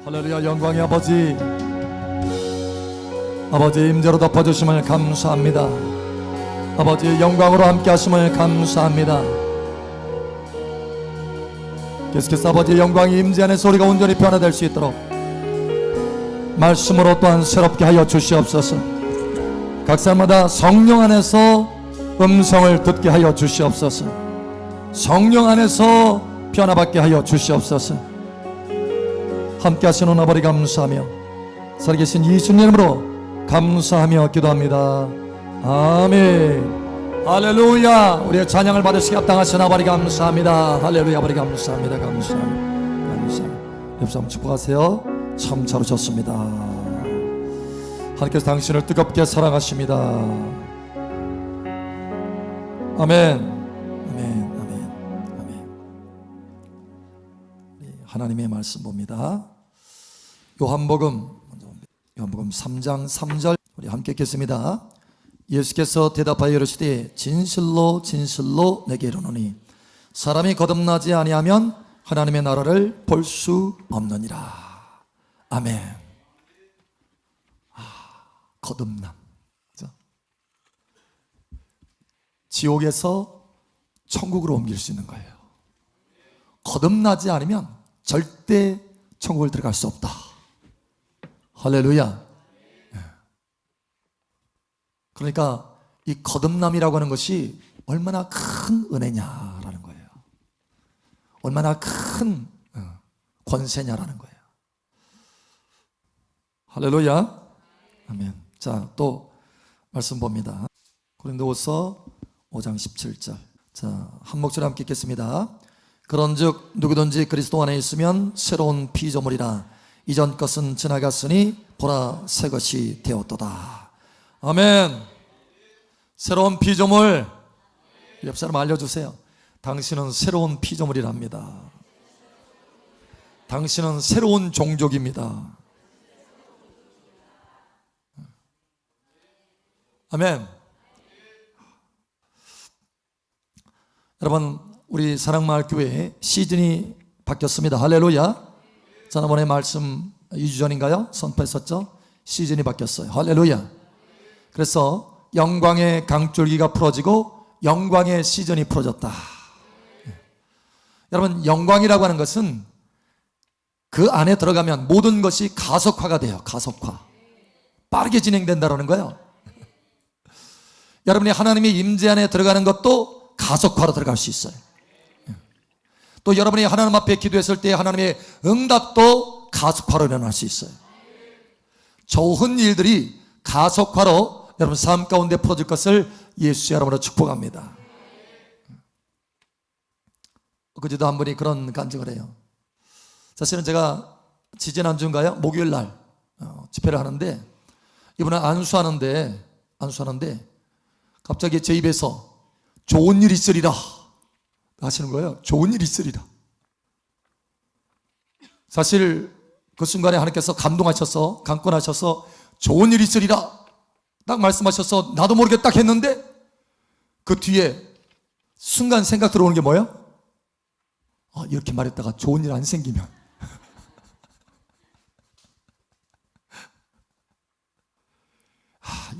할렐루야. 영광의 아버지, 아버지의 임재로 덮어주심을 감사합니다. 아버지의 영광으로 함께 하심을 감사합니다. 계속해서 아버지의 영광이 임재 안에서 우리가 온전히 변화될 수 있도록 말씀으로 또한 새롭게 하여 주시옵소서. 각 사람마다 성령 안에서 음성을 듣게 하여 주시옵소서. 성령 안에서 변화받게 하여 주시옵소서. 함께 하시는 아버지 감사하며 살아계신 예수님 이름으로 감사하며 기도합니다. 아멘. 할렐루야. 우리의 찬양을 받으시기 합당하신 아버지 감사합니다. 할렐루야. 아버지 감사합니다. 감사합니다. 옆 사람 축복하세요. 참 잘하셨습니다. 하나님께서 당신을 뜨겁게 사랑하십니다. 아멘. 하나님의 말씀 봅니다. 요한복음 3장 3절 우리 함께 읽겠습니다. 예수께서 대답하여 이르시되 진실로 진실로 내게 이르노니 사람이 거듭나지 아니하면 하나님의 나라를 볼 수 없느니라. 아멘. 거듭남. 그렇죠? 지옥에서 천국으로 옮길 수 있는 거예요. 거듭나지 않으면 절대 천국을 들어갈 수 없다. 할렐루야. 그러니까 이 거듭남이라고 하는 것이 얼마나 큰 은혜냐라는 거예요. 얼마나 큰 권세냐라는 거예요. 할렐루야. 아멘. 자, 또 말씀 봅니다. 고린도후서 5장 17절. 자, 한 목소리 함께 읽겠습니다. 그런즉 누구든지 그리스도 안에 있으면 새로운 피조물이라 이전 것은 지나갔으니 보라 새 것이 되었도다. 아멘. 새로운 피조물. 옆 사람 알려주세요. 당신은 새로운 피조물이랍니다. 당신은 새로운 종족입니다. 아멘. 여러분, 우리 사랑마을교회 시즌이 바뀌었습니다. 할렐루야. 지난번에 말씀 2주 전인가요? 선포했었죠? 시즌이 바뀌었어요. 할렐루야. 그래서 영광의 강줄기가 풀어지고 영광의 시즌이 풀어졌다. 여러분, 영광이라고 하는 것은 그 안에 들어가면 모든 것이 가속화가 돼요. 가속화. 빠르게 진행된다는 거예요. 여러분이 하나님의 임재 안에 들어가는 것도 가속화로 들어갈 수 있어요. 또 여러분이 하나님 앞에 기도했을 때 하나님의 응답도 가속화로 일어날 수 있어요. 좋은 일들이 가속화로 여러분 삶 가운데 풀어질 것을 예수 여러분으로 축복합니다. 그제도 한 분이 그런 간증을 해요. 사실은 제가 지지난주인가요? 목요일 날 집회를 하는데 이분은 안수하는데 갑자기 제 입에서 좋은 일 있으리라 하시는 거예요. 좋은 일 있으리라. 사실 그 순간에 하나님께서 감동하셔서 강권하셔서 좋은 일 있으리라 딱 말씀하셔서 나도 모르게 딱 했는데 그 뒤에 순간 생각 들어오는 게 뭐예요? 이렇게 말했다가 좋은 일 안 생기면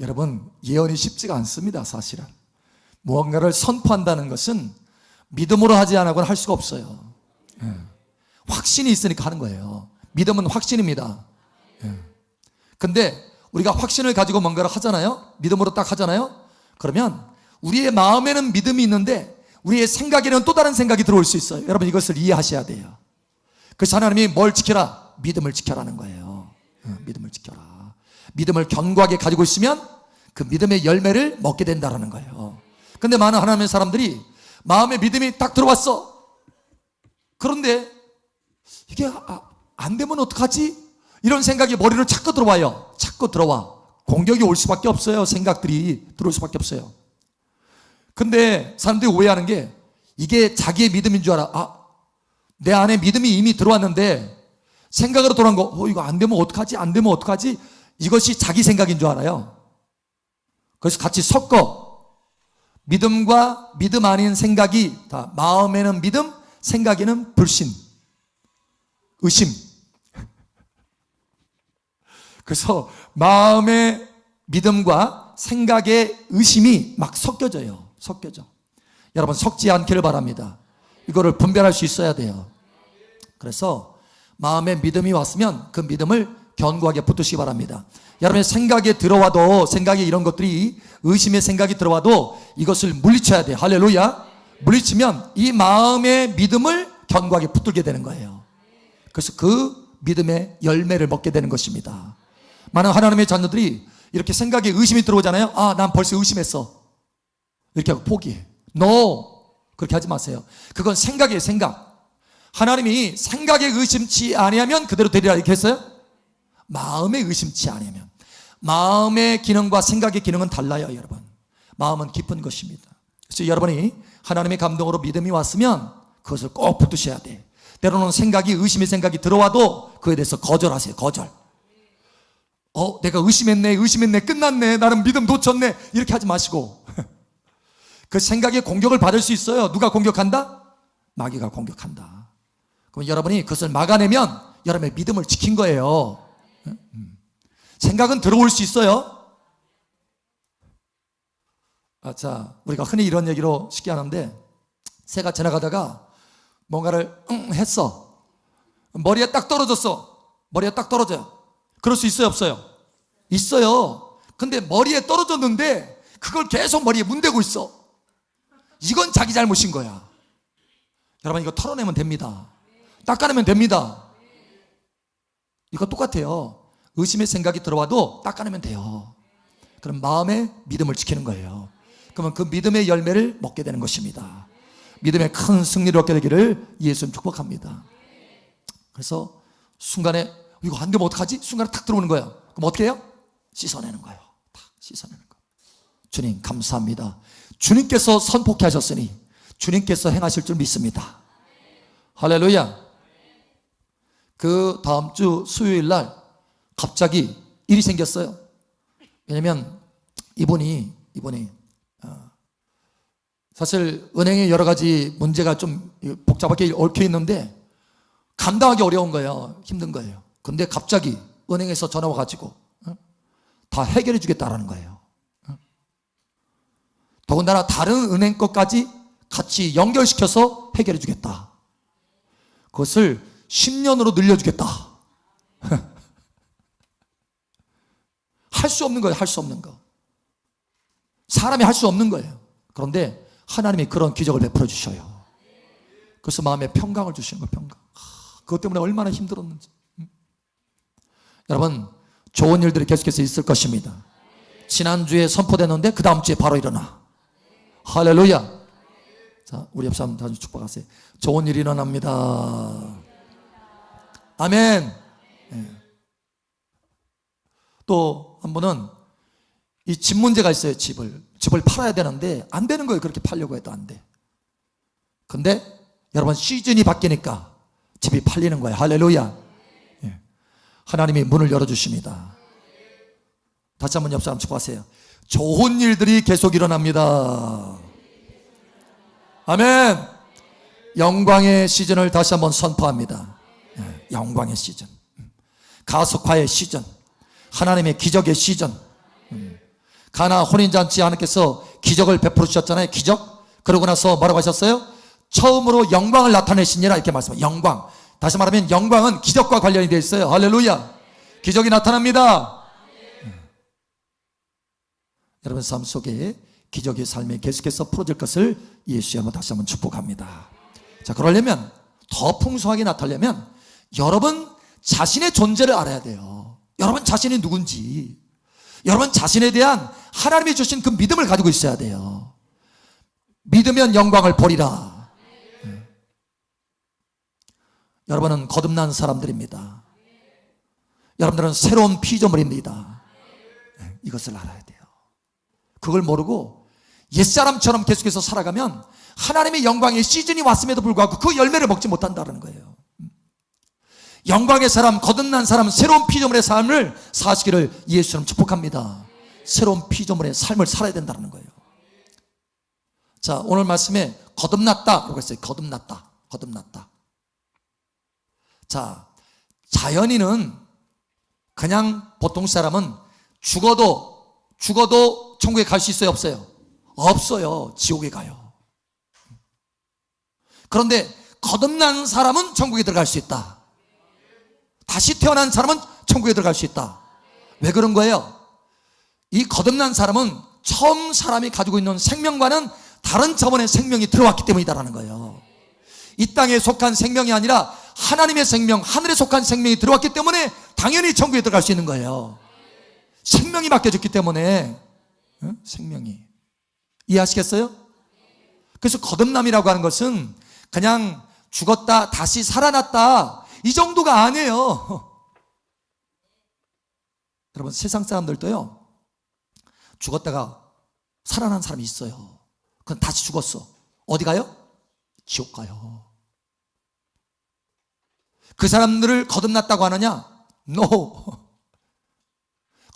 여러분, 예언이 쉽지가 않습니다. 사실은 무언가를 선포한다는 것은 믿음으로 하지 않고는 할 수가 없어요. 확신이 있으니까 하는 거예요. 믿음은 확신입니다. 근데 우리가 확신을 가지고 뭔가를 하잖아요. 믿음으로 딱 하잖아요. 그러면 우리의 마음에는 믿음이 있는데 우리의 생각에는 또 다른 생각이 들어올 수 있어요. 여러분, 이것을 이해하셔야 돼요. 그래서 하나님이 뭘 지켜라? 믿음을 지켜라는 거예요. 믿음을 지켜라. 믿음을 견고하게 가지고 있으면 그 믿음의 열매를 먹게 된다는 거예요. 근데 많은 하나님의 사람들이 마음에 믿음이 딱 들어왔어. 그런데 이게 안 되면 어떡하지? 이런 생각이 머리로 자꾸 들어와요. 자꾸 들어와. 공격이 올 수밖에 없어요. 생각들이 들어올 수밖에 없어요. 근데 사람들이 오해하는 게 이게 자기의 믿음인 줄 알아. 내 안에 믿음이 이미 들어왔는데 생각으로 돌아온 거, 이거 안 되면 어떡하지? 안 되면 어떡하지? 이것이 자기 생각인 줄 알아요. 그래서 같이 섞어. 믿음과 믿음 아닌 생각이 다 마음에는 믿음, 생각에는 불신, 의심. 그래서 마음의 믿음과 생각의 의심이 막 섞여져요. 섞여져. 여러분 섞지 않기를 바랍니다. 이거를 분별할 수 있어야 돼요. 그래서 마음에 믿음이 왔으면 그 믿음을 견고하게 붙드시기 바랍니다. 여러분의 생각에 들어와도, 생각에 이런 것들이, 의심의 생각이 들어와도 이것을 물리쳐야 돼요. 할렐루야. 물리치면 이 마음의 믿음을 견고하게 붙들게 되는 거예요. 그래서 그 믿음의 열매를 먹게 되는 것입니다. 많은 하나님의 자녀들이 이렇게 생각에 의심이 들어오잖아요. 아, 난 벌써 의심했어. 이렇게 하고 포기해. No. 그렇게 하지 마세요. 그건 생각이에요, 생각. 하나님이 생각에 의심치 아니하면 그대로 되리라 이렇게 했어요? 마음에 의심치 아니하면. 마음의 기능과 생각의 기능은 달라요, 여러분. 마음은 깊은 것입니다. 그래서 여러분이 하나님의 감동으로 믿음이 왔으면 그것을 꼭 붙드셔야 돼. 때로는 생각이, 의심의 생각이 들어와도 그에 대해서 거절하세요. 거절. 내가 의심했네, 끝났네, 나는 믿음 놓쳤네, 이렇게 하지 마시고 그 생각에 공격을 받을 수 있어요. 누가 공격한다? 마귀가 공격한다. 그럼 여러분이 그것을 막아내면 여러분의 믿음을 지킨 거예요. 생각은 들어올 수 있어요. 자, 우리가 흔히 이런 얘기로 쉽게 하는데, 새가 지나가다가 뭔가를 했어. 머리에 딱 떨어졌어. 머리에 딱 떨어져요. 그럴 수 있어요, 없어요? 있어요. 근데 머리에 떨어졌는데 그걸 계속 머리에 문대고 있어. 이건 자기 잘못인 거야. 여러분, 이거 털어내면 됩니다. 닦아내면 됩니다. 이거 똑같아요. 의심의 생각이 들어와도 닦아내면 돼요. 그럼 마음의 믿음을 지키는 거예요. 그러면 그 믿음의 열매를 먹게 되는 것입니다. 믿음의 큰 승리를 얻게 되기를 예수님 축복합니다. 그래서 순간에 이거 안 되면 어떡하지? 순간에 탁 들어오는 거예요. 그럼 어떻게 해요? 씻어내는 거예요. 탁 씻어내는 거예요. 주님 감사합니다. 주님께서 선포케 하셨으니 주님께서 행하실 줄 믿습니다. 할렐루야. 그 다음 주 수요일 날 갑자기 일이 생겼어요. 왜냐면 이분이 사실 은행에 여러 가지 문제가 좀 복잡하게 얽혀 있는데 감당하기 어려운 거예요. 힘든 거예요. 근데 갑자기 은행에서 전화 와가지고 다 해결해 주겠다라는 거예요. 더군다나 다른 은행 것까지 같이 연결시켜서 해결해 주겠다. 그것을 10년으로 늘려주겠다. 할 수 없는 거예요. 할 수 없는 거. 사람이 할 수 없는 거예요. 그런데 하나님이 그런 기적을 베풀어 주셔요. 그래서 마음에 평강을 주시는 거예요. 평강. 그것 때문에 얼마나 힘들었는지. 여러분, 좋은 일들이 계속해서 있을 것입니다. 지난주에 선포됐는데 그 다음 주에 바로 일어나. 할렐루야. 자, 우리 옆 사람 다시 축복하세요. 좋은 일이 일어납니다. 아멘. 네. 또 한 분은 이 집 문제가 있어요. 집을 팔아야 되는데 안 되는 거예요. 그렇게 팔려고 해도 안 돼. 근데 여러분, 시즌이 바뀌니까 집이 팔리는 거예요. 할렐루야. 네. 하나님이 문을 열어주십니다. 다시 한번 옆 사람 축복하세요. 좋은 일들이 계속 일어납니다. 아멘. 영광의 시즌을 다시 한번 선포합니다. 네, 영광의 시즌, 가속화의 시즌, 하나님의 기적의 시즌. 가나 혼인잔치 하나님께서 기적을 베풀어 주셨잖아요. 기적. 그러고 나서 뭐라고 하셨어요? 처음으로 영광을 나타내시니라 이렇게 말씀해요. 영광. 다시 말하면 영광은 기적과 관련이 되어 있어요. 할렐루야. 기적이 나타납니다. 여러분 삶 속에 기적의 삶이 계속해서 풀어질 것을 예수의 이름으로 다시 한번 축복합니다. 자, 그러려면 더 풍성하게 나타내려면 여러분 자신의 존재를 알아야 돼요. 여러분 자신이 누군지, 여러분 자신에 대한 하나님이 주신 그 믿음을 가지고 있어야 돼요. 믿으면 영광을 보리라. 여러분은 거듭난 사람들입니다. 여러분들은 새로운 피조물입니다. 이것을 알아야 돼요. 그걸 모르고 옛사람처럼 계속해서 살아가면 하나님의 영광의 시즌이 왔음에도 불구하고 그 열매를 먹지 못한다는 거예요. 영광의 사람, 거듭난 사람, 새로운 피조물의 삶을 사시기를 예수님 축복합니다. 새로운 피조물의 삶을 살아야 된다는 거예요. 자, 오늘 말씀에 거듭났다 라고 했어요. 거듭났다. 자, 자연인은 그냥 보통 사람은 죽어도 천국에 갈 수 있어요, 없어요? 없어요. 지옥에 가요. 그런데 거듭난 사람은 천국에 들어갈 수 있다. 다시 태어난 사람은 천국에 들어갈 수 있다. 왜 그런 거예요? 이 거듭난 사람은 처음 사람이 가지고 있는 생명과는 다른 차원의 생명이 들어왔기 때문이다라는 거예요. 이 땅에 속한 생명이 아니라 하나님의 생명, 하늘에 속한 생명이 들어왔기 때문에 당연히 천국에 들어갈 수 있는 거예요. 생명이 바뀌어졌기 때문에. 생명이. 이해하시겠어요? 그래서 거듭남이라고 하는 것은 그냥 죽었다 다시 살아났다 이 정도가 아니에요. 여러분, 세상 사람들도요, 죽었다가 살아난 사람이 있어요. 그건 다시 죽었어. 어디 가요? 지옥 가요. 그 사람들을 거듭났다고 하느냐? No.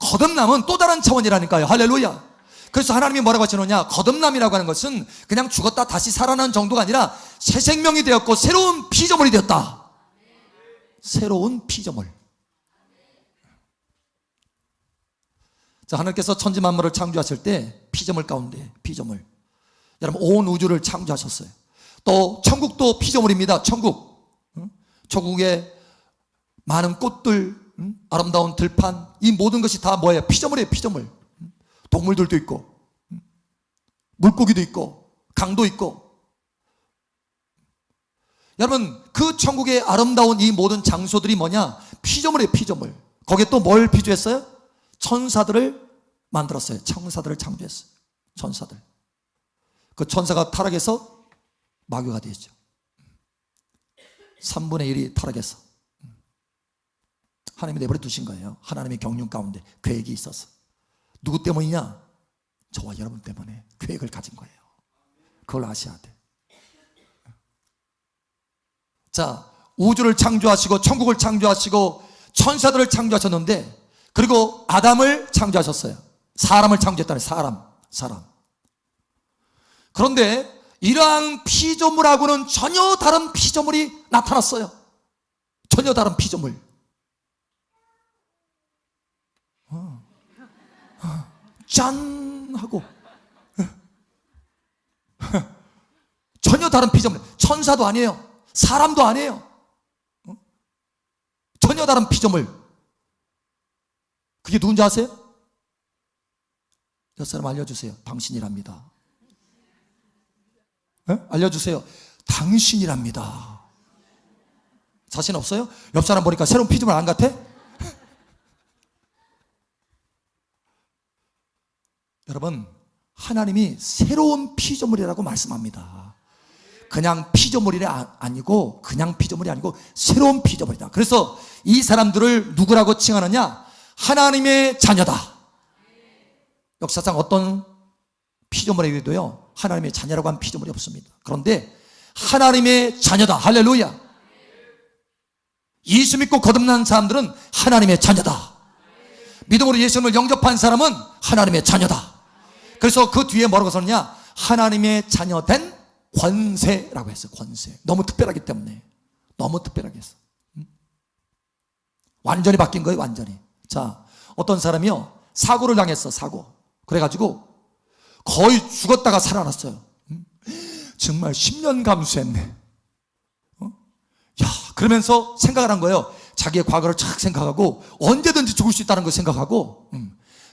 거듭남은 또 다른 차원이라니까요. 할렐루야. 그래서 하나님이 뭐라고 하시느냐? 거듭남이라고 하는 것은 그냥 죽었다 다시 살아난 정도가 아니라 새 생명이 되었고 새로운 피조물이 되었다. 새로운 피조물. 자, 하나님께서 천지 만물을 창조하실 때 피조물 가운데 피조물, 여러분 온 우주를 창조하셨어요. 또 천국도 피조물입니다. 천국에 많은 꽃들, 아름다운 들판, 이 모든 것이 다 뭐예요? 피조물이에요. 피조물. 동물들도 있고 물고기도 있고 강도 있고. 여러분, 그 천국의 아름다운 이 모든 장소들이 뭐냐? 피조물이에요. 피조물. 거기에 또 뭘 피조했어요? 천사들을 만들었어요. 천사들을 창조했어요. 천사들. 그 천사가 타락해서 마귀가 되었죠. 3분의 1이 타락해서 하나님이 내버려 두신 거예요. 하나님의 경륜 가운데 계획이 있어서. 누구 때문이냐? 저와 여러분 때문에 계획을 가진 거예요. 그걸 아셔야 돼. 자, 우주를 창조하시고 천국을 창조하시고 천사들을 창조하셨는데, 그리고 아담을 창조하셨어요. 사람을 창조했다는 사람. 그런데 이러한 피조물하고는 전혀 다른 피조물이 나타났어요. 전혀 다른 피조물. 짠 하고 전혀 다른 피조물. 천사도 아니에요. 사람도 아니에요. 전혀 다른 피조물. 그게 누군지 아세요? 옆 사람 알려주세요. 당신이랍니다. 알려주세요. 당신이랍니다. 자신 없어요? 옆 사람 보니까 새로운 피조물 안 같아? 여러분, 하나님이 새로운 피조물이라고 말씀합니다. 그냥 피조물이 아니고, 그냥 피조물이 아니고 새로운 피조물이다. 그래서 이 사람들을 누구라고 칭하느냐? 하나님의 자녀다. 역사상 어떤 피조물에게도요, 하나님의 자녀라고 한 피조물이 없습니다. 그런데 하나님의 자녀다. 할렐루야. 예수 믿고 거듭난 사람들은 하나님의 자녀다. 믿음으로 예수님을 영접한 사람은 하나님의 자녀다. 그래서 그 뒤에 뭐라고 썼느냐? 하나님의 자녀된 권세라고 했어요. 권세. 너무 특별하기 때문에. 너무 특별하게 했어. 완전히 바뀐 거예요. 완전히. 자, 어떤 사람이요, 사고를 당했어. 사고. 그래가지고 거의 죽었다가 살아났어요. 정말 10년 감수했네. 야, 그러면서 생각을 한 거예요. 자기의 과거를 착 생각하고 언제든지 죽을 수 있다는 걸 생각하고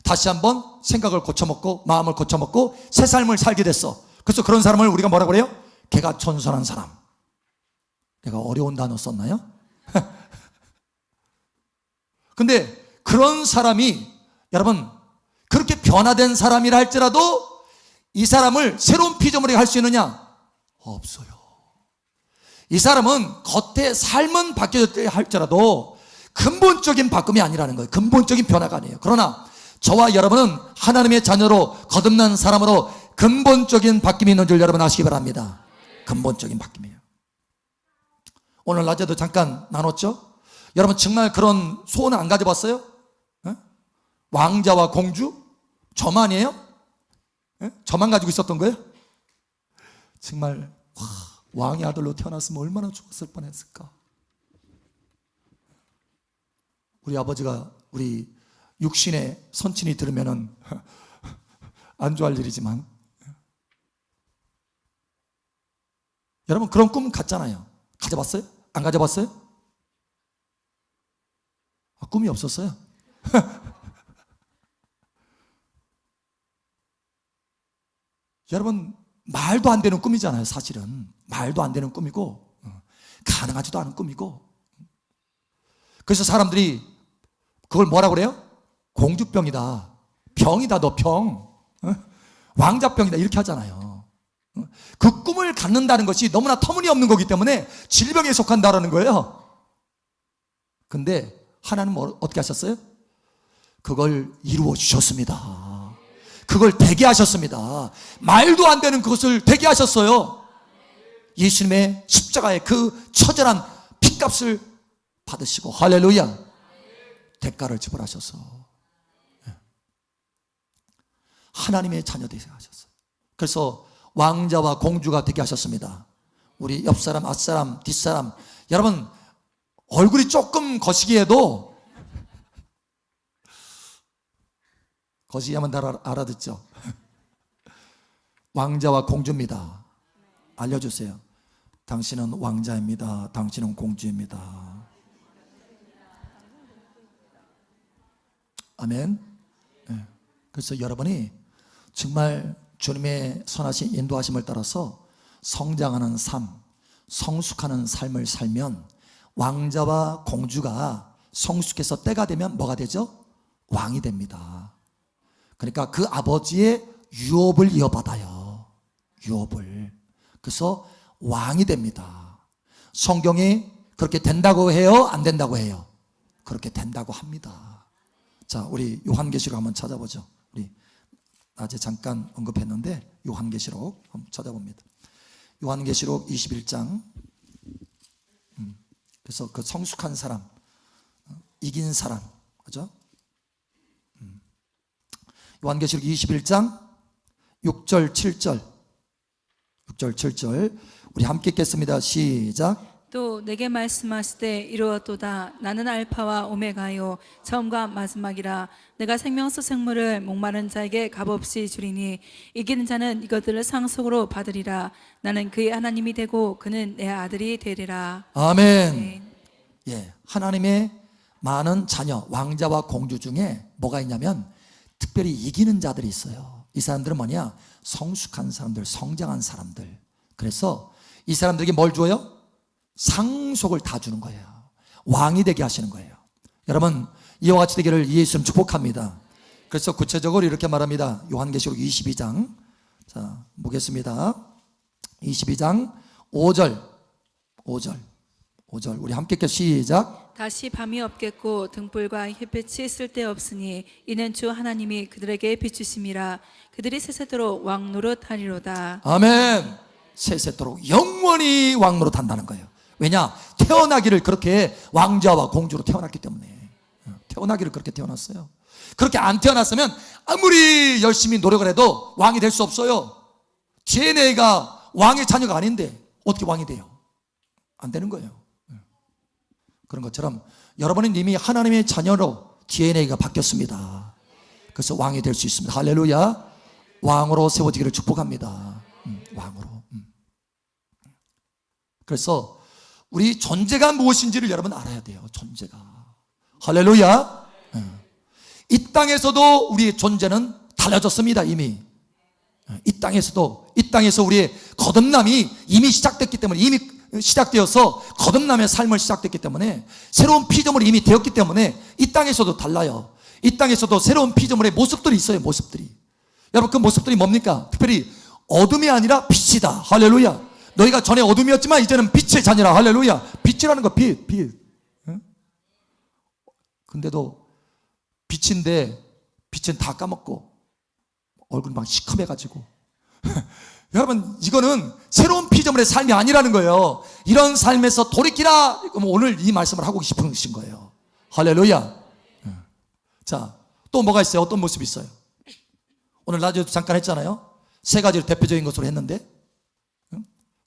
다시 한번 생각을 고쳐먹고 마음을 고쳐먹고 새 삶을 살게 됐어. 그래서 그런 사람을 우리가 뭐라고 그래요? 걔가 천선한 사람. 내가 어려운 단어 썼나요? 근데 그런 사람이, 여러분, 그렇게 변화된 사람이라 할지라도 이 사람을 새로운 피조물이 할 수 있느냐? 없어요. 이 사람은 겉에 삶은 바뀌었다 할지라도 근본적인 바꿈이 아니라는 거예요. 근본적인 변화가 아니에요. 그러나 저와 여러분은 하나님의 자녀로 거듭난 사람으로 근본적인 바뀜이 있는 줄 여러분 아시기 바랍니다. 근본적인 바뀜이에요. 오늘 낮에도 잠깐 나눴죠? 여러분 정말 그런 소원 안 가져봤어요? 왕자와 공주? 저만이에요? 저만 가지고 있었던 거예요? 정말 왕의 아들로 태어났으면 얼마나 좋았을 뻔했을까. 우리 아버지가 우리 육신의 선친이 들으면은 안 좋아할 일이지만, 여러분 그런 꿈 갔잖아요. 가져봤어요? 안 가져봤어요? 꿈이 없었어요. 여러분 말도 안 되는 꿈이잖아요. 사실은 말도 안 되는 꿈이고 가능하지도 않은 꿈이고, 그래서 사람들이 그걸 뭐라고 그래요? 공주병이다, 병이다, 너 병, 왕자병이다 이렇게 하잖아요. 그 꿈을 갖는다는 것이 너무나 터무니없는 거기 때문에 질병에 속한다라는 거예요. 근데 하나님은 어떻게 하셨어요? 그걸 이루어 주셨습니다. 그걸 되게 하셨습니다. 말도 안 되는 그것을 되게 하셨어요. 예수님의 십자가의 그 처절한 핏값을 받으시고, 할렐루야, 대가를 지불하셔서 하나님의 자녀 되게 하셨어요. 그래서 왕자와 공주가 되게 하셨습니다. 우리 옆사람, 앞사람, 뒷사람, 여러분 얼굴이 조금 거시기에도, 거시기하면 다 알아듣죠. 왕자와 공주입니다. 알려주세요. 당신은 왕자입니다. 당신은 공주입니다. 아멘. 그래서 여러분이 정말 주님의 선하신 인도하심을 따라서 성장하는 삶, 성숙하는 삶을 살면 왕자와 공주가 성숙해서 때가 되면 뭐가 되죠? 왕이 됩니다. 그러니까 그 아버지의 유업을 이어받아요. 유업을. 그래서 왕이 됩니다. 성경이 그렇게 된다고 해요? 안 된다고 해요? 그렇게 된다고 합니다. 자, 우리 요한계시록 한번 찾아보죠. 우리 낮에 잠깐 언급했는데 요한계시록 한번 찾아봅니다. 요한계시록 21장. 그래서 그 성숙한 사람, 이긴 사람, 그죠? 요한계시록 21장 6절 7절, 6절 7절 우리 함께 읽겠습니다. 시작. 또 내게 말씀하시되 이루었도다. 나는 알파와 오메가요 처음과 마지막이라. 내가 생명수 생물을 목마른 자에게 값없이 주리니 이기는 자는 이것들을 상속으로 받으리라. 나는 그의 하나님이 되고 그는 내 아들이 되리라. 아멘. 예, 하나님의 많은 자녀, 왕자와 공주 중에 뭐가 있냐면 특별히 이기는 자들이 있어요. 이 사람들은 뭐냐? 성숙한 사람들, 성장한 사람들. 그래서 이 사람들에게 뭘 줘요? 상속을 다 주는 거예요. 왕이 되게 하시는 거예요. 여러분 이와 같이 되기를 예수님 축복합니다. 그래서 구체적으로 이렇게 말합니다. 요한계시록 22장, 자 보겠습니다. 22장 5절 우리 함께 읽게 시작. 다시 밤이 없겠고 등불과 햇빛이 쓸데없으니 이는 주 하나님이 그들에게 비추심이라. 그들이 세세도록 왕 노릇하리로다. 아멘. 세세토록 영원히 왕 노릇한다는 거예요. 왜냐? 태어나기를 그렇게 왕자와 공주로 태어났기 때문에. 태어나기를 그렇게 태어났어요. 그렇게 안 태어났으면 아무리 열심히 노력을 해도 왕이 될 수 없어요. DNA가 왕의 자녀가 아닌데 어떻게 왕이 돼요? 안 되는 거예요. 그런 것처럼 여러분은 이미 하나님의 자녀로 DNA가 바뀌었습니다. 그래서 왕이 될 수 있습니다. 할렐루야. 왕으로 세워지기를 축복합니다. 왕으로. 그래서 우리 존재가 무엇인지를 여러분 알아야 돼요. 존재가. 할렐루야. 이 땅에서도 우리의 존재는 달라졌습니다. 이미 이 땅에서 우리의 거듭남이 이미 시작됐기 때문에, 이미 시작되어서 거듭남의 삶을 시작됐기 때문에, 새로운 피조물이 이미 되었기 때문에 이 땅에서도 달라요. 이 땅에서도 새로운 피조물의 모습들이 있어요. 모습들이. 여러분 그 모습들이 뭡니까? 특별히 어둠이 아니라 빛이다. 할렐루야. 너희가 전에 어둠이었지만 이제는 빛의 자녀라. 할렐루야. 빛이라는 거 빛. 근데도 빛인데 빛은 다 까먹고 얼굴이 막 시커매가지고 여러분 이거는 새로운 피조물의 삶이 아니라는 거예요. 이런 삶에서 돌이키라. 오늘 이 말씀을 하고 싶은 거예요. 할렐루야. 자, 또 뭐가 있어요? 어떤 모습이 있어요? 오늘 낮에도 잠깐 했잖아요. 세 가지로 대표적인 것으로 했는데,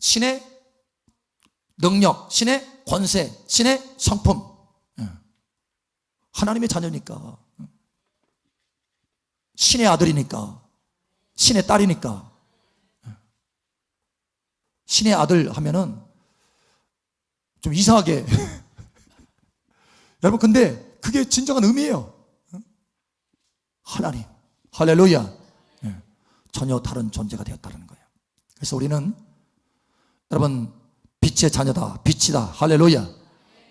신의 능력, 신의 권세, 신의 성품. 하나님의 자녀니까, 신의 아들이니까, 신의 딸이니까. 신의 아들 하면은 좀 이상하게 여러분, 근데 그게 진정한 의미예요. 하나님, 할렐루야. 전혀 다른 존재가 되었다는 거예요. 그래서 우리는 여러분 빛의 자녀다, 빛이다, 할렐루야.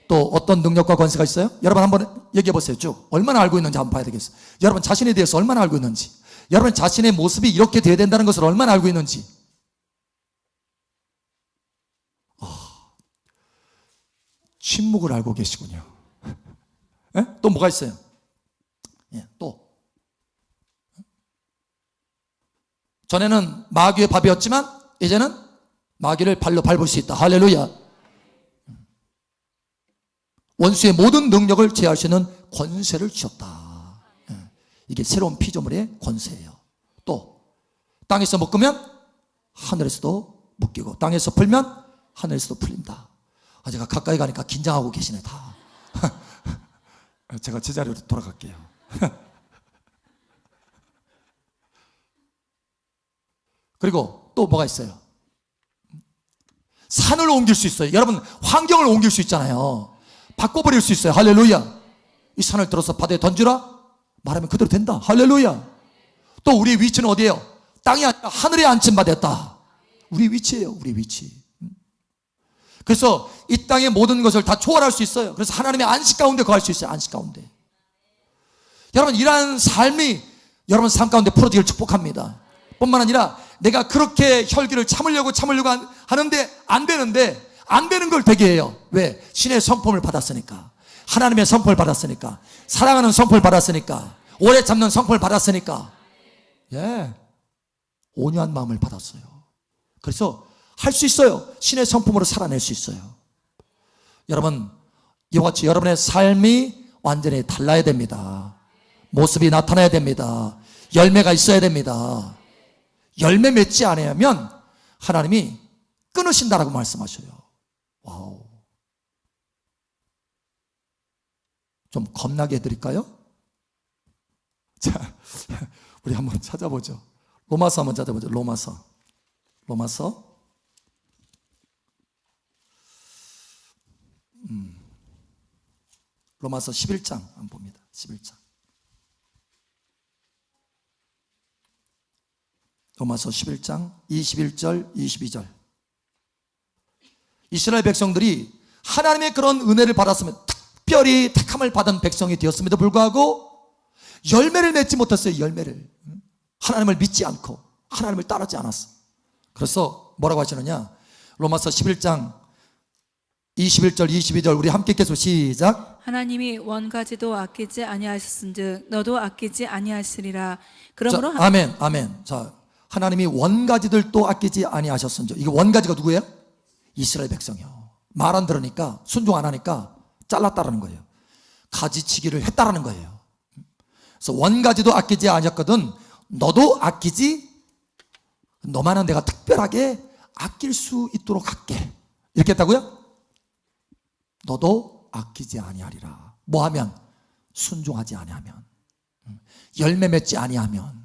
또 어떤 능력과 권세가 있어요? 여러분 한번 얘기해 보세요. 쭉 얼마나 알고 있는지 한번 봐야 되겠어요. 여러분 자신에 대해서 얼마나 알고 있는지, 여러분 자신의 모습이 이렇게 돼야 된다는 것을 얼마나 알고 있는지. 침묵을 알고 계시군요. 또 뭐가 있어요? 또 전에는 마귀의 밥이었지만 이제는 마귀를 발로 밟을 수 있다. 할렐루야. 원수의 모든 능력을 제할 수 있는 권세를 주셨다. 이게 새로운 피조물의 권세예요. 또 땅에서 묶으면 하늘에서도 묶이고, 땅에서 풀면 하늘에서도 풀린다. 제가 가까이 가니까 긴장하고 계시네 다. 제가 제자리로 돌아갈게요. 그리고 또 뭐가 있어요? 산을 옮길 수 있어요. 여러분 환경을 옮길 수 있잖아요. 바꿔버릴 수 있어요. 할렐루야. 이 산을 들어서 바다에 던지라 말하면 그대로 된다. 할렐루야. 또 우리의 위치는 어디예요? 땅이 아니라 하늘에 앉힌 바 됐다. 우리 위치예요. 우리 위치. 그래서 이 땅의 모든 것을 다 초월할 수 있어요. 그래서 하나님의 안식 가운데 거할 수 있어요. 안식 가운데. 여러분 이러한 삶이 여러분 삶 가운데 풀어지기를 축복합니다. 뿐만 아니라 내가 그렇게 혈기를 참으려고 하는데 안 되는 걸 되게 해요. 왜? 신의 성품을 받았으니까, 하나님의 성품을 받았으니까, 사랑하는 성품을 받았으니까, 오래 참는 성품을 받았으니까, 온유한 마음을 받았어요. 그래서 할 수 있어요. 신의 성품으로 살아낼 수 있어요. 여러분 이와 같이 여러분의 삶이 완전히 달라야 됩니다. 모습이 나타나야 됩니다. 열매가 있어야 됩니다. 열매 맺지 않으면 하나님이 끊으신다라고 말씀하셔요. 와우. 좀 겁나게 해드릴까요? 자, 우리 한번 찾아보죠. 로마서 한번 찾아보죠. 로마서 11장 한번 봅니다. 11장. 로마서 11장 21절 22절. 이스라엘 백성들이 하나님의 그런 은혜를 받았으면, 특별히 택함을 받은 백성이 되었음에도 불구하고 열매를 맺지 못했어요. 열매를. 하나님을 믿지 않고 하나님을 따르지 않았어. 그래서 뭐라고 하시느냐? 로마서 11장 21절 22절 우리 함께 읽겠습니다. 시작. 하나님이 원가지도 아끼지 아니하셨은즉 너도 아끼지 아니하시리라. 그러므로 자, 아멘, 아멘. 자, 하나님이 원가지들도 아끼지 아니하셨은즉. 이게 원가지가 누구예요? 이스라엘 백성이요. 말 안 들으니까, 순종 안 하니까 잘랐다라는 거예요. 가지치기를 했다라는 거예요. 그래서 원가지도 아끼지 아니었거든 너도 아끼지, 너만은 내가 특별하게 아낄 수 있도록 할게. 이렇게 했다고요? 너도 아끼지 아니하리라. 뭐 하면? 순종하지 아니하면, 열매 맺지 아니하면.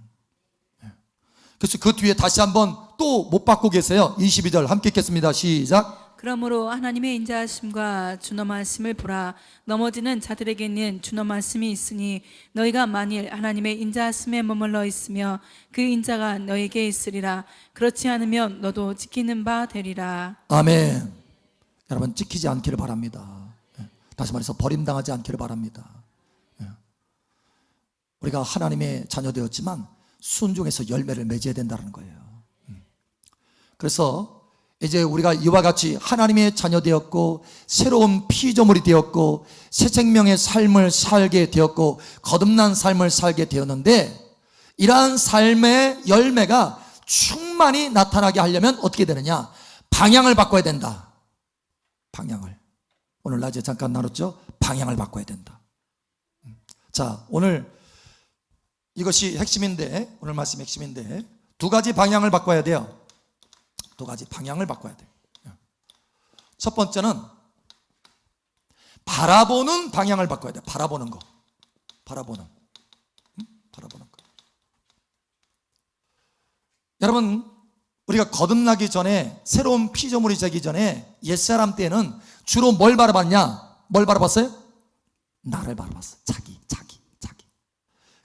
그래서 그 뒤에 다시 한번 또 못 받고 계세요. 22절 함께 읽겠습니다. 시작. 그러므로 하나님의 인자하심과 준엄하심을 보라. 넘어지는 자들에게는 준엄하심이 있으니 너희가 만일 하나님의 인자하심에 머물러 있으며 그 인자가 너에게 있으리라. 그렇지 않으면 너도 지키는 바 되리라. 아멘. 여러분 찍히지 않기를 바랍니다. 다시 말해서 버림당하지 않기를 바랍니다. 우리가 하나님의 자녀 되었지만 순종해서 열매를 맺어야 된다는 거예요. 그래서 이제 우리가 이와 같이 하나님의 자녀 되었고 새로운 피조물이 되었고 새 생명의 삶을 살게 되었고 거듭난 삶을 살게 되었는데, 이러한 삶의 열매가 충만히 나타나게 하려면 어떻게 되느냐? 방향을 바꿔야 된다. 방향을. 오늘 낮에 잠깐 나눴죠? 방향을 바꿔야 된다. 자, 오늘 이것이 핵심인데, 오늘 말씀 핵심인데, 두 가지 방향을 바꿔야 돼요. 두 가지 방향을 바꿔야 돼요. 첫 번째는 바라보는 방향을 바꿔야 돼요. 바라보는 거. 바라보는 바라보는 것. 여러분, 우리가 거듭나기 전에, 새로운 피조물이 되기 전에 옛사람 때는 주로 뭘 바라봤냐? 뭘 바라봤어요? 나를 바라봤어. 자기.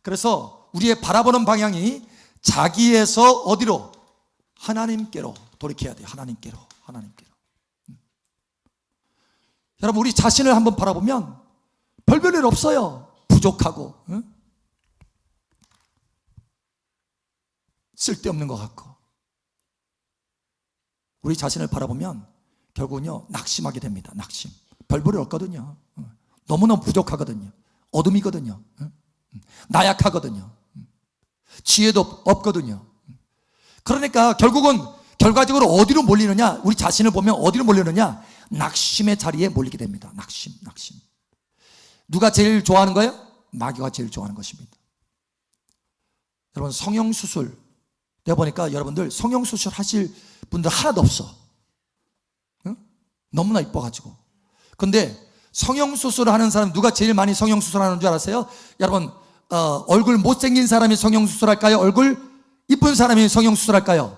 그래서 우리의 바라보는 방향이 자기에서 어디로? 하나님께로 돌이켜야 돼요. 하나님께로. 여러분, 우리 자신을 한번 바라보면 별별 일 없어요. 부족하고, 쓸데없는 것 같고. 우리 자신을 바라보면 결국은요, 낙심하게 됩니다. 낙심. 별볼 일 없거든요. 너무너무 부족하거든요. 어둠이거든요. 나약하거든요. 지혜도 없거든요. 그러니까 결과적으로 어디로 몰리느냐? 우리 자신을 보면 어디로 몰리느냐? 낙심의 자리에 몰리게 됩니다. 낙심. 누가 제일 좋아하는 거예요? 마귀가 제일 좋아하는 것입니다. 여러분, 성형수술, 내가 보니까 여러분들 성형수술 하실 분들 하나도 없어. 너무나 이뻐가지고. 근데 성형수술을 하는 사람, 누가 제일 많이 성형수술 하는 줄 아세요? 여러분, 얼굴 못생긴 사람이 성형수술 할까요? 얼굴 이쁜 사람이 성형수술 할까요?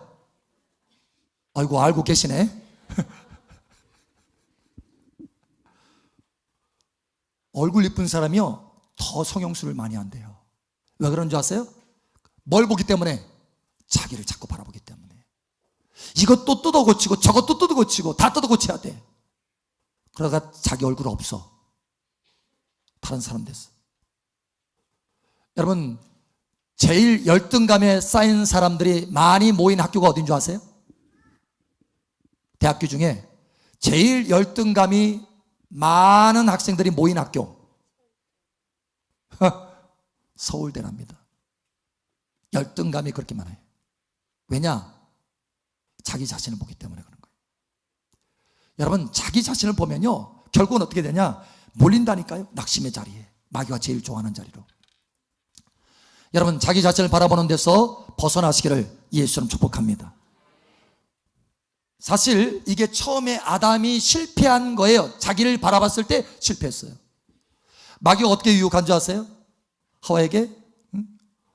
아이고, 알고 계시네. 얼굴 이쁜 사람이요, 더 성형수술을 많이 한대요. 왜 그런 줄 아세요? 뭘 보기 때문에? 자기를 자꾸 바라보기 때문에. 이것도 뜯어 고치고 저것도 뜯어 고치고 다 뜯어 고쳐야 돼. 그러다가 자기 얼굴 없어. 다른 사람 됐어. 여러분, 제일 열등감에 쌓인 사람들이 많이 모인 학교가 어딘 줄 아세요? 대학교 중에 제일 열등감이 많은 학생들이 모인 학교, 서울대랍니다. 열등감이 그렇게 많아요. 왜냐? 자기 자신을 보기 때문에 그런 거예요. 여러분, 자기 자신을 보면요, 결국은 어떻게 되냐? 몰린다니까요. 낙심의 자리에, 마귀가 제일 좋아하는 자리로. 여러분, 자기 자신을 바라보는 데서 벗어나시기를 예수님 축복합니다. 사실 이게 처음에 아담이 실패한 거예요. 자기를 바라봤을 때 실패했어요. 마귀가 어떻게 유혹한 줄 아세요? 하와에게,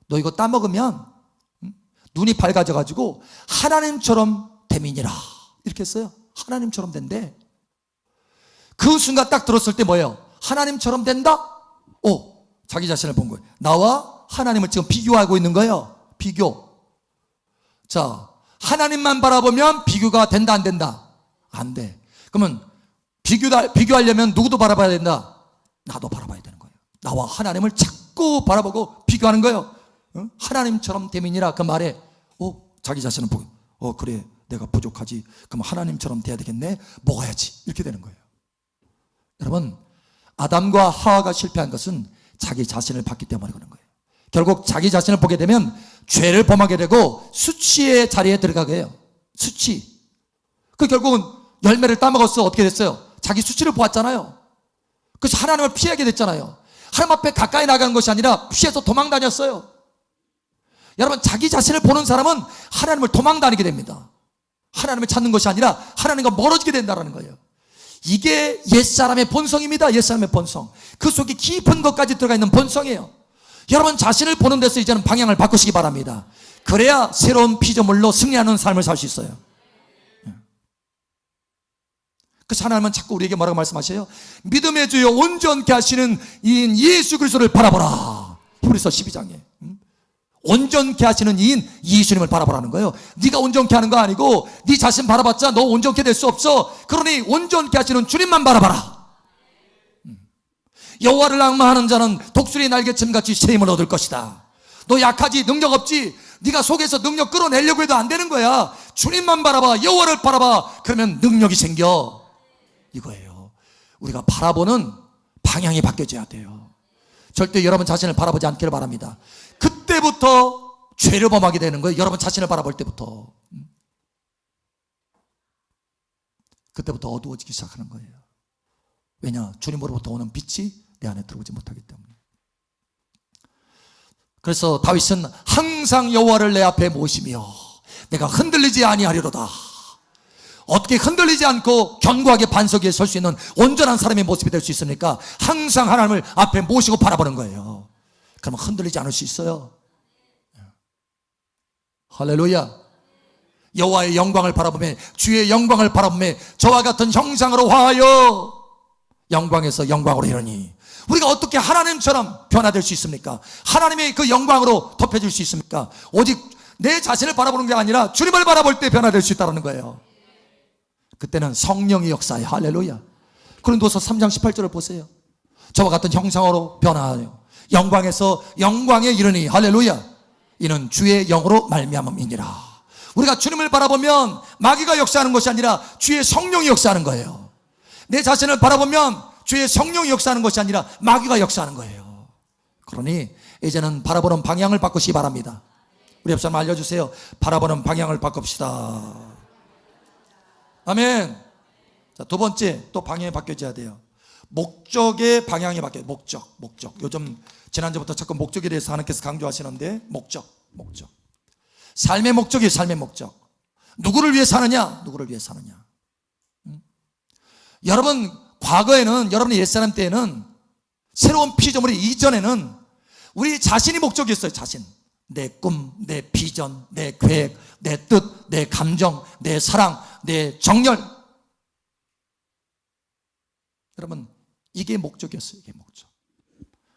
너 이거 따먹으면 눈이 밝아져가지고 하나님처럼 되민이라, 이렇게 했어요. 하나님처럼 된대. 그 순간 딱 들었을 때 뭐예요? 하나님처럼 된다? 오, 자기 자신을 본 거예요. 나와 하나님을 지금 비교하고 있는 거예요. 비교. 자, 하나님만 바라보면 비교가 된다, 안 된다? 안 돼. 그러면 비교하려면 누구도 바라봐야 된다? 나도 바라봐야 되는 거예요. 나와 하나님을 자꾸 바라보고 비교하는 거예요. 하나님처럼 되민이라, 그 말에 자기 자신을 보고, 그래, 내가 부족하지. 그럼 하나님처럼 돼야 되겠네. 먹어야지. 이렇게 되는 거예요. 여러분, 아담과 하와가 실패한 것은 자기 자신을 봤기 때문에 그런 거예요. 결국 자기 자신을 보게 되면 죄를 범하게 되고 수치의 자리에 들어가게 해요. 수치. 그 결국은 열매를 따먹었어. 어떻게 됐어요? 자기 수치를 보았잖아요. 그래서 하나님을 피하게 됐잖아요. 하나님 앞에 가까이 나간 것이 아니라 피해서 도망 다녔어요. 여러분, 자기 자신을 보는 사람은 하나님을 도망 다니게 됩니다. 하나님을 찾는 것이 아니라 하나님과 멀어지게 된다는 거예요. 이게 옛사람의 본성입니다. 옛사람의 본성. 그 속에 깊은 것까지 들어가 있는 본성이에요. 여러분, 자신을 보는 데서 이제는 방향을 바꾸시기 바랍니다. 그래야 새로운 피조물로 승리하는 삶을 살 수 있어요. 그래서 하나님은 자꾸 우리에게 뭐라고 말씀하셔요? 믿음의 주여 온전케 하시는 이인 예수 그리스도를 바라보라. 히브리서 12장에 온전케 하시는 이인 예수님을 바라보라는 거예요. 네가 온전케 하는 거 아니고 네 자신 바라봤자 너 온전케 될 수 없어. 그러니 온전케 하시는 주님만 바라봐라. 여호와를 낭망하는 자는 독수리 날개쯤같이 새 힘을 얻을 것이다. 너 약하지, 능력 없지, 네가 속에서 능력 끌어내려고 해도 안 되는 거야. 주님만 바라봐, 여호와를 바라봐. 그러면 능력이 생겨. 이거예요. 우리가 바라보는 방향이 바뀌어져야 돼요. 절대 여러분 자신을 바라보지 않기를 바랍니다. 그때부터 죄를 범하게 되는 거예요. 여러분 자신을 바라볼 때부터. 그때부터 어두워지기 시작하는 거예요. 왜냐? 주님으로부터 오는 빛이 내 안에 들어오지 못하기 때문에. 그래서 다윗은 항상 여호와를 내 앞에 모시며 내가 흔들리지 아니하리로다. 어떻게 흔들리지 않고 견고하게 반석 위에 설 수 있는 온전한 사람의 모습이 될 수 있습니까? 항상 하나님을 앞에 모시고 바라보는 거예요. 그러면 흔들리지 않을 수 있어요. 할렐루야. 여호와의 영광을 바라보며 주의 영광을 바라보며 저와 같은 형상으로 화하여 영광에서 영광으로 이르니, 우리가 어떻게 하나님처럼 변화될 수 있습니까? 하나님의 그 영광으로 덮여질 수 있습니까? 오직 내 자신을 바라보는 게 아니라 주님을 바라볼 때 변화될 수 있다는 거예요. 그때는 성령의 역사에, 할렐루야. 고린도서 3장 18절을 보세요. 저와 같은 형상으로 변화하여 영광에서 영광에 이르니, 할렐루야. 이는 주의 영으로 말미암음이니라. 우리가 주님을 바라보면 마귀가 역사하는 것이 아니라 주의 성령이 역사하는 거예요. 내 자신을 바라보면 주의 성령이 역사하는 것이 아니라 마귀가 역사하는 거예요. 그러니 이제는 바라보는 방향을 바꾸시기 바랍니다. 우리 옆사람 알려주세요. 바라보는 방향을 바꿉시다. 아멘. 자, 두 번째, 또 방향이 바뀌어져야 돼요. 목적의 방향이 바뀌어요. 목적. 요즘 지난주부터 자꾸 목적에 대해서 하나님께서 강조하시는데, 목적. 삶의 목적이에요. 삶의 목적. 누구를 위해 사느냐? 여러분, 과거에는, 여러분의 옛사람 때에는, 새로운 피조물이 이전에는 우리 자신이 목적이었어요. 자신. 내 꿈, 내 비전, 내 계획, 내 뜻, 내 감정, 내 사랑, 내 정열. 여러분, 이게 목적이었어요. 이게 목적.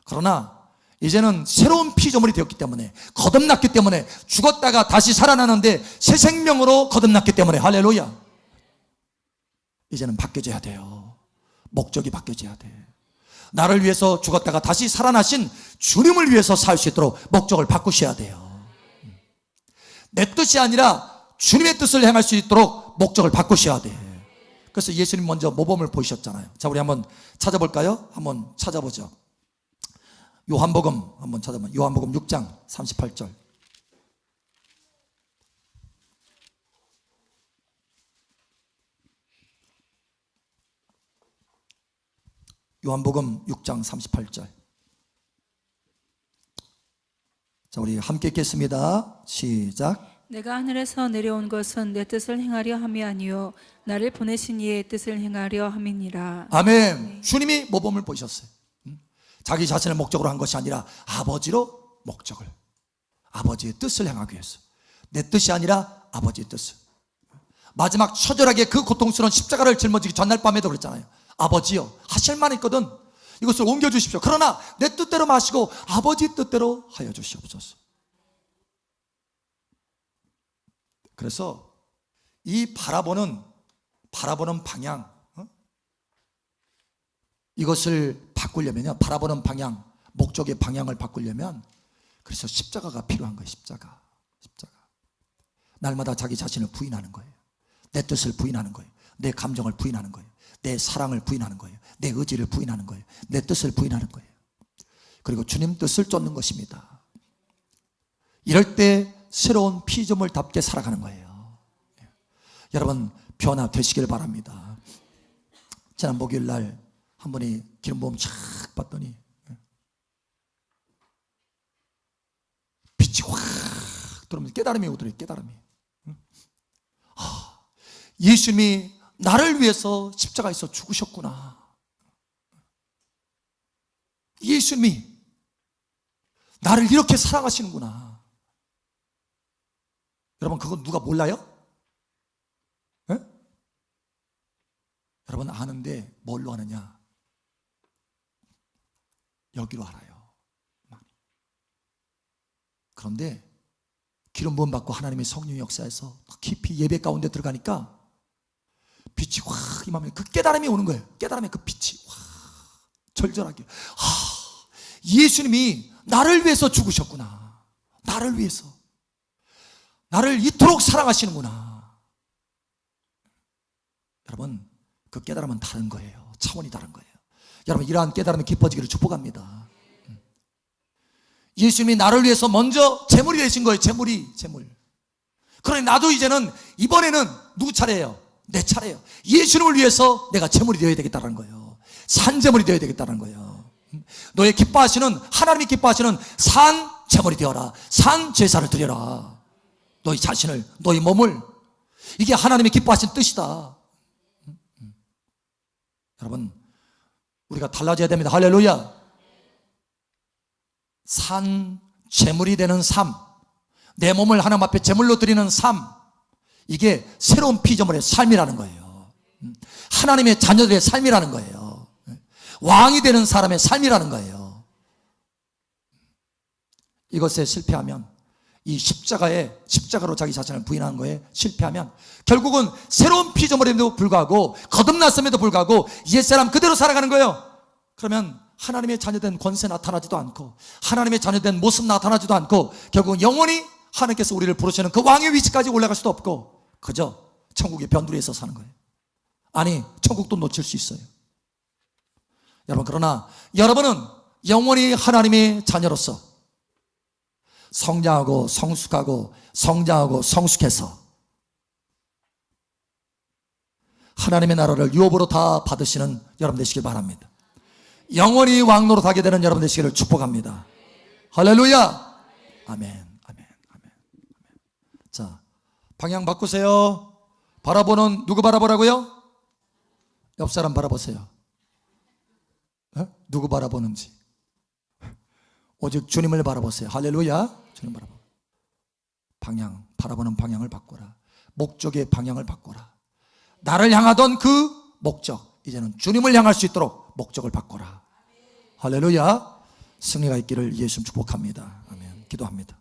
그러나 이제는 새로운 피조물이 되었기 때문에, 거듭났기 때문에, 죽었다가 다시 살아나는데 새 생명으로 거듭났기 때문에, 할렐루야. 이제는 바뀌어져야 돼요. 목적이 바뀌어져야 돼. 나를 위해서 죽었다가 다시 살아나신 주님을 위해서 살 수 있도록 목적을 바꾸셔야 돼요. 내 뜻이 아니라 주님의 뜻을 행할 수 있도록 목적을 바꾸셔야 돼. 그래서 예수님 먼저 모범을 보이셨잖아요. 자, 우리 한번 찾아볼까요? 한번 찾아보죠. 요한복음 한번 찾아보면, 요한복음 6장 38절. 요한복음 6장 38절. 자, 우리 함께 읽겠습니다. 시작. 내가 하늘에서 내려온 것은 내 뜻을 행하려 함이 아니요 나를 보내신 이의 뜻을 행하려 함이니라. 아멘. 주님이 모범을 보이셨어요. 자기 자신을 목적으로 한 것이 아니라 아버지로 목적을, 아버지의 뜻을 행하기 위해서. 내 뜻이 아니라 아버지의 뜻을. 마지막 처절하게 그 고통스러운 십자가를 짊어지기 전날 밤에도 그랬잖아요. 아버지요, 하실 만 있거든 이것을 옮겨주십시오. 그러나 내 뜻대로 마시고 아버지 뜻대로 하여 주시옵소서. 그래서 이 바라보는 방향, 이것을 바꾸려면요, 바라보는 방향, 목적의 방향을 바꾸려면, 그래서 십자가가 필요한 거예요. 십자가. 날마다 자기 자신을 부인하는 거예요. 내 뜻을 부인하는 거예요. 내 감정을 부인하는 거예요. 내 사랑을 부인하는 거예요. 내 의지를 부인하는 거예요. 내 뜻을 부인하는 거예요. 그리고 주님 뜻을 쫓는 것입니다. 이럴 때 새로운 피조물답게 살아가는 거예요. 여러분, 변화되시길 바랍니다. 지난 목요일 날 한 분이 기름 부음 쫙 봤더니 빛이 확 들어오면서 깨달음이 오더래요. 깨달음이. 예수님이 나를 위해서 십자가에서 죽으셨구나. 예수님이 나를 이렇게 사랑하시는구나. 여러분, 그건 누가 몰라요? 에? 여러분 아는데 뭘로 아느냐? 여기로 알아요. 그런데 기름 부음 받고 하나님의 성령의 역사에서 깊이 예배 가운데 들어가니까 빛이 확 임하면 그 깨달음이 오는 거예요. 깨달음의 그 빛이 확 절절하게, 예수님이 나를 위해서 죽으셨구나. 나를 위해서, 나를 이토록 사랑하시는구나. 여러분, 그 깨달음은 다른 거예요. 차원이 다른 거예요. 여러분, 이러한 깨달음이 깊어지기를 축복합니다. 예수님이 나를 위해서 먼저 제물이 되신 거예요. 제물. 그러니 나도 이번에는 누구 차례예요? 내 차례예요. 예수님을 위해서 내가 제물이 되어야 되겠다는 거예요. 산제물이 되어야 되겠다는 거예요. 너의 기뻐하시는, 하나님이 기뻐하시는 산 제물이 되어라. 산 제사를 드려라. 너희 자신을, 너희 몸을. 이게 하나님이 기뻐하신 뜻이다. 여러분, 우리가 달라져야 됩니다. 할렐루야. 산 제물이 되는 삶, 내 몸을 하나님 앞에 제물로 드리는 삶, 이게 새로운 피조물의 삶이라는 거예요. 하나님의 자녀들의 삶이라는 거예요. 왕이 되는 사람의 삶이라는 거예요. 이것에 실패하면, 이 십자가로 자기 자신을 부인하는 거에 실패하면 결국은 새로운 피조물임에도 불구하고, 거듭났음에도 불구하고 옛사람 그대로 살아가는 거예요. 그러면 하나님의 자녀된 권세 나타나지도 않고, 하나님의 자녀된 모습 나타나지도 않고, 결국은 영원히 하나님께서 우리를 부르시는 그 왕의 위치까지 올라갈 수도 없고, 그저 천국의 변두리에서 사는 거예요. 아니, 천국도 놓칠 수 있어요. 여러분, 그러나 여러분은 영원히 하나님의 자녀로서 성장하고 성숙하고 성장하고 성숙해서 하나님의 나라를 유업으로 다 받으시는 여러분 되시길 바랍니다. 영원히 왕노릇하게 되는 여러분 되시기를 축복합니다. 할렐루야. 아멘, 아멘, 아멘. 자, 방향 바꾸세요. 바라보는, 누구 바라보라고요? 옆 사람 바라보세요. 누구 바라보는지. 오직 주님을 바라보세요. 할렐루야. 주님 바라보. 방향, 바라보는 방향을 바꿔라. 목적의 방향을 바꿔라. 나를 향하던 그 목적, 이제는 주님을 향할 수 있도록 목적을 바꿔라. 할렐루야. 승리가 있기를 예수님 축복합니다. 아멘. 기도합니다.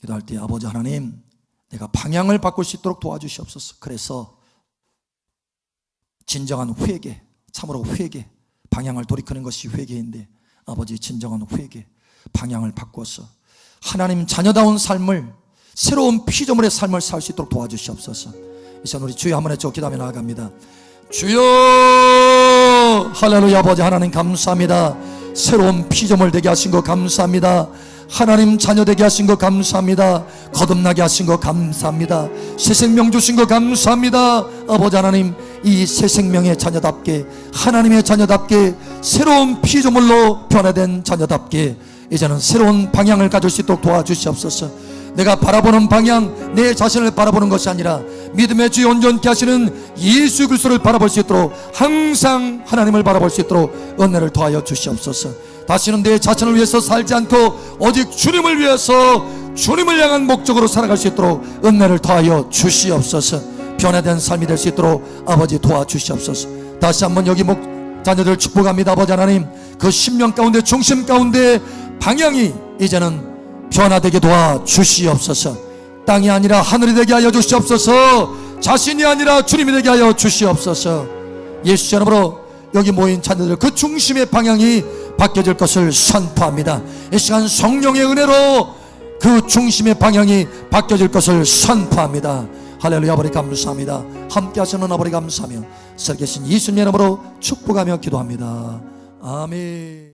기도할 때 아버지 하나님, 내가 방향을 바꿀 수 있도록 도와주시옵소서. 그래서 진정한 회개, 참으로 회개, 방향을 돌이키는 것이 회개인데, 아버지 진정한 회개, 방향을 바꿔서 하나님 자녀다운 삶을, 새로운 피조물의 삶을 살 수 있도록 도와주시옵소서. 이 시간 우리 주여 한번 해줘 기도하며 나아갑니다. 주여, 할렐루야. 아버지 하나님 감사합니다. 새로운 피조물 되게 하신 것 감사합니다. 하나님 자녀 되게 하신 것 감사합니다. 거듭나게 하신 것 감사합니다. 새 생명 주신 것 감사합니다. 아버지 하나님, 이 새 생명의 자녀답게, 하나님의 자녀답게, 새로운 피조물로 변화된 자녀답게 이제는 새로운 방향을 가질 수 있도록 도와주시옵소서. 내가 바라보는 방향, 내 자신을 바라보는 것이 아니라 믿음의 주 온전케 하시는 예수 그리스도를 바라볼 수 있도록, 항상 하나님을 바라볼 수 있도록 은혜를 더하여 주시옵소서. 다시는 내 자신을 위해서 살지 않고 오직 주님을 위해서, 주님을 향한 목적으로 살아갈 수 있도록 은혜를 더하여 주시옵소서. 변화된 삶이 될 수 있도록 아버지 도와주시옵소서. 다시 한번 여기 자녀들 축복합니다. 아버지 하나님, 그 심령 가운데, 중심 가운데 방향이 이제는 변화되게 도와주시옵소서. 땅이 아니라 하늘이 되게 하여 주시옵소서. 자신이 아니라 주님이 되게 하여 주시옵소서. 예수 이름으로 여기 모인 자녀들 그 중심의 방향이 바뀌어질 것을 선포합니다. 이 시간 성령의 은혜로 그 중심의 방향이 바뀌어질 것을 선포합니다. 할렐루야. 아버지 감사합니다. 함께 하시는 아버지 감사하며 살아계신 예수님 이름으로 축복하며 기도합니다. 아멘.